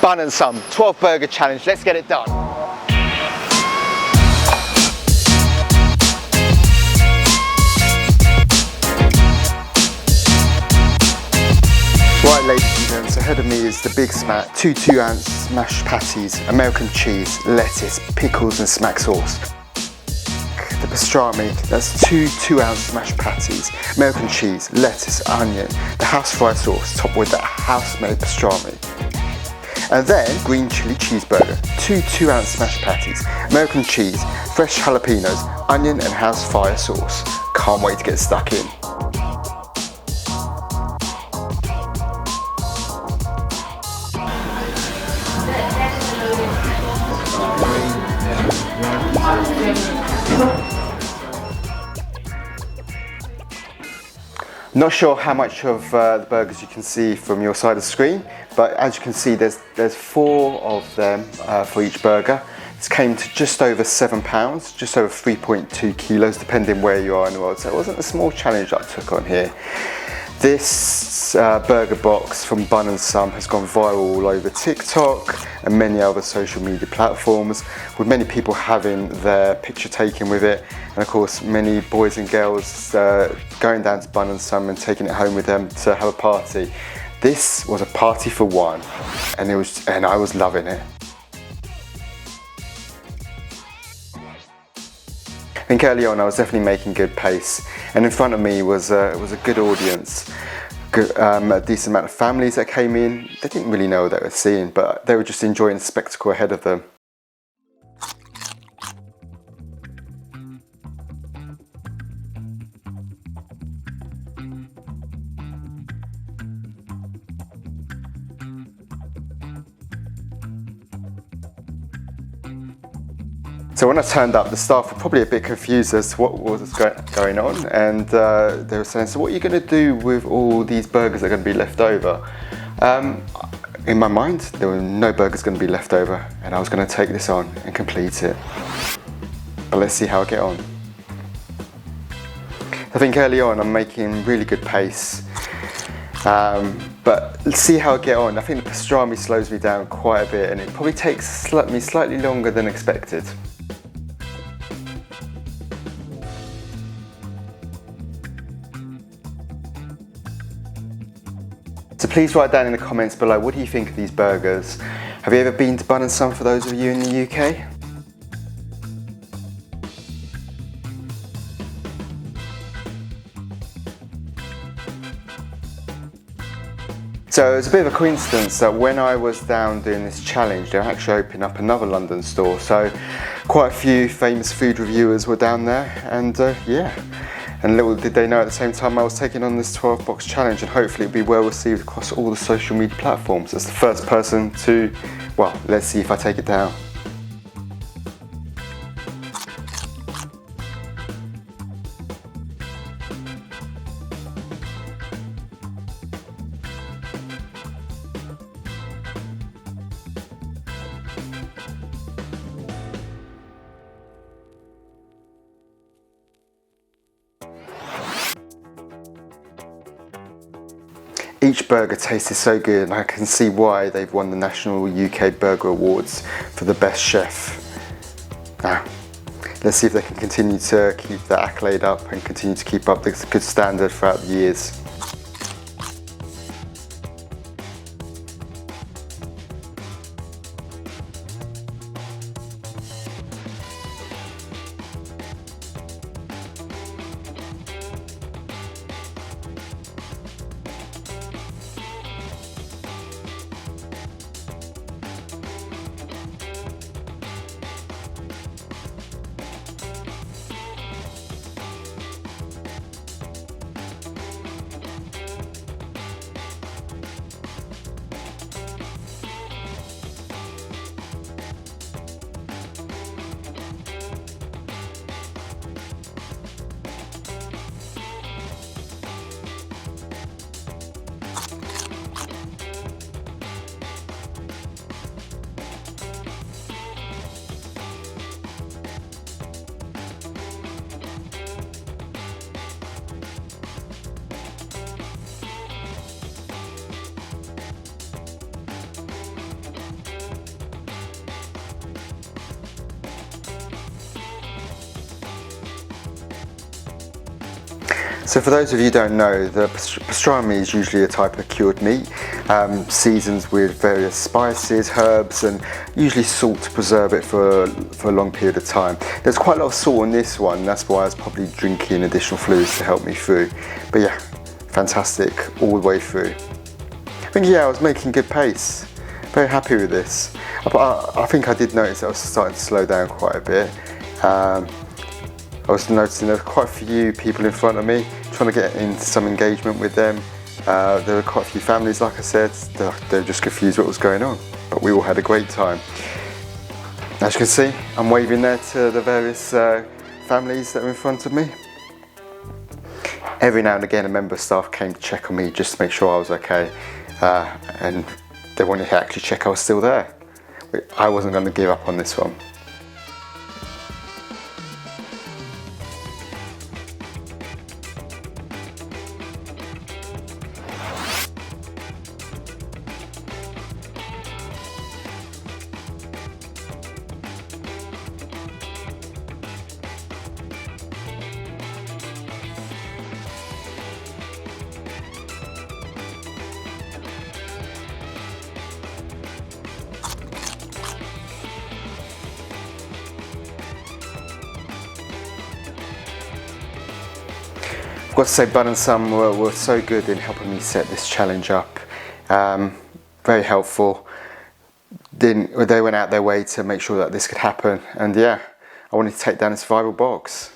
Bun and Some 12 burger challenge. Let's get it done. Right, ladies and gents, ahead of me is the big smack, two 2-ounce mashed patties, American cheese, lettuce, pickles and smack sauce. The pastrami, that's two 2-ounce mashed patties, American cheese, lettuce, onion, the house fry sauce, topped with that house-made pastrami. And then green chili cheeseburger, two 2-ounce mashed patties, American cheese, fresh jalapenos, onion and house fire sauce. Can't wait to get stuck in. Not sure how much of the burgers you can see from your side of the screen, but as you can see there's 4 of them for each burger. This came to just over £7, just over 3.2 kilos depending where you are in the world, so it wasn't a small challenge that I took on here. This burger box from Bun and Some has gone viral all over TikTok and many other social media platforms, with many people having their picture taken with it, and of course many boys and girls going down to Bun and Some and taking it home with them to have a party. This was a party for one, and I was loving it. I think early on I was definitely making good pace, and in front of me was a good audience, a decent amount of families that came in. They didn't really know what they were seeing, but they were just enjoying the spectacle ahead of them. So when I turned up, the staff were probably a bit confused as to what was going on, and they were saying, so what are you going to do with all these burgers that are going to be left over? In my mind, there were no burgers going to be left over, and I was going to take this on and complete it. But let's see how I get on. I think early on I'm making really good pace, but let's see how I get on. I think the pastrami slows me down quite a bit, and it probably takes me slightly longer than expected. So please write down in the comments below, what do you think of these burgers? Have you ever been to Bun and Some, for those of you in the UK? So it was a bit of a coincidence that when I was down doing this challenge, they were actually opening up another London store. So quite a few famous food reviewers were down there, and yeah. And little did they know at the same time I was taking on this 12-box challenge, and hopefully it'll be well received across all the social media platforms. As the first person to, well, let's see if I take it down. Each burger tasted so good, and I can see why they've won the National UK Burger Awards for the best chef. Now, let's see if they can continue to keep that accolade up and continue to keep up this good standard throughout the years. So for those of you who don't know, the pastrami is usually a type of cured meat, seasoned with various spices, herbs, and usually salt to preserve it for a long period of time. There's quite a lot of salt on this one, that's why I was probably drinking additional fluids to help me through. But yeah, fantastic all the way through. I think I was making good pace. Very happy with this. I think I did notice that I was starting to slow down quite a bit. I was noticing there were quite a few people in front of me, trying to get into some engagement with them. There were quite a few families, like I said, they were just confused what was going on, but we all had a great time. As you can see, I'm waving there to the various families that are in front of me. Every now and again a member of staff came to check on me just to make sure I was okay, and they wanted to actually check I was still there. I wasn't going to give up on this one. I've got to say, Bun and Son were so good in helping me set this challenge up. Very helpful. They went out their way to make sure that this could happen, and yeah, I wanted to take down this viral box.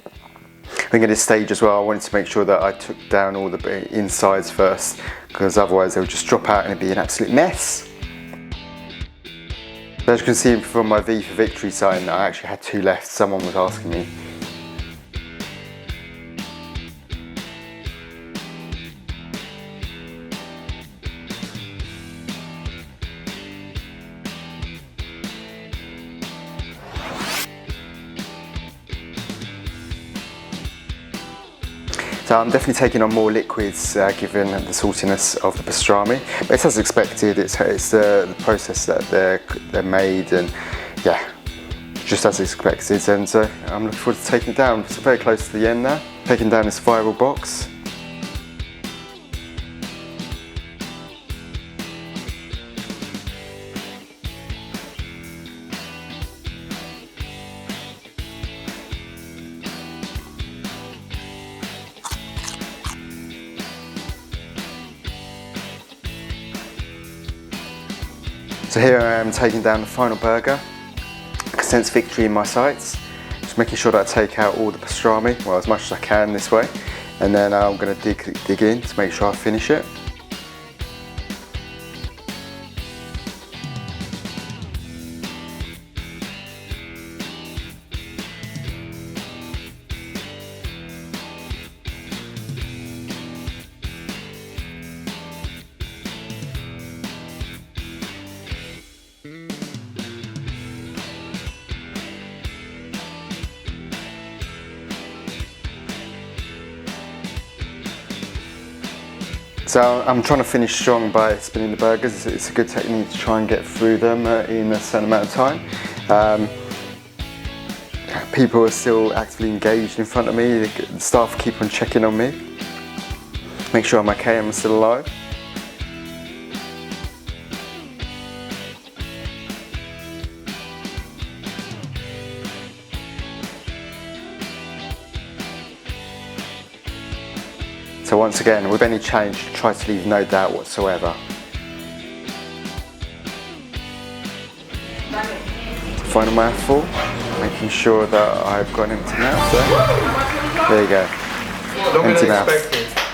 I think at this stage as well, I wanted to make sure that I took down all the insides first, because otherwise they would just drop out and it'd be an absolute mess. As you can see from my V for Victory sign, I actually had 2 left. Someone was asking me. So I'm definitely taking on more liquids given the saltiness of the pastrami, but it's as expected. It's the process that they're made, and yeah, just as expected. And I'm looking forward to taking it down. It's very close to the end now. Taking down this viral box. So here I am taking down the final burger. Condensed victory in my sights. Just making sure that I take out all the pastrami, well, as much as I can this way, and then I'm going to dig in to make sure I finish it. So I'm trying to finish strong by spinning the burgers. It's a good technique to try and get through them in a certain amount of time. People are still actively engaged in front of me. The staff keep on checking on me. Make sure I'm okay, I'm still alive. So once again, with any challenge, try to leave no doubt whatsoever. Final mouthful, making sure that I've got an empty mouth there. There you go, empty mouth.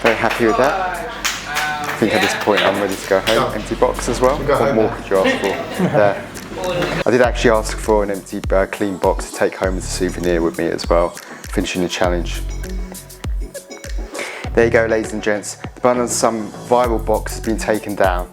Very happy with that. I think at this point I'm ready to go home. Empty box as well. What more could you ask for? There. I did actually ask for an empty clean box to take home as a souvenir with me as well, finishing the challenge. There you go, ladies and gents. The Buns and Son viral box has been taken down.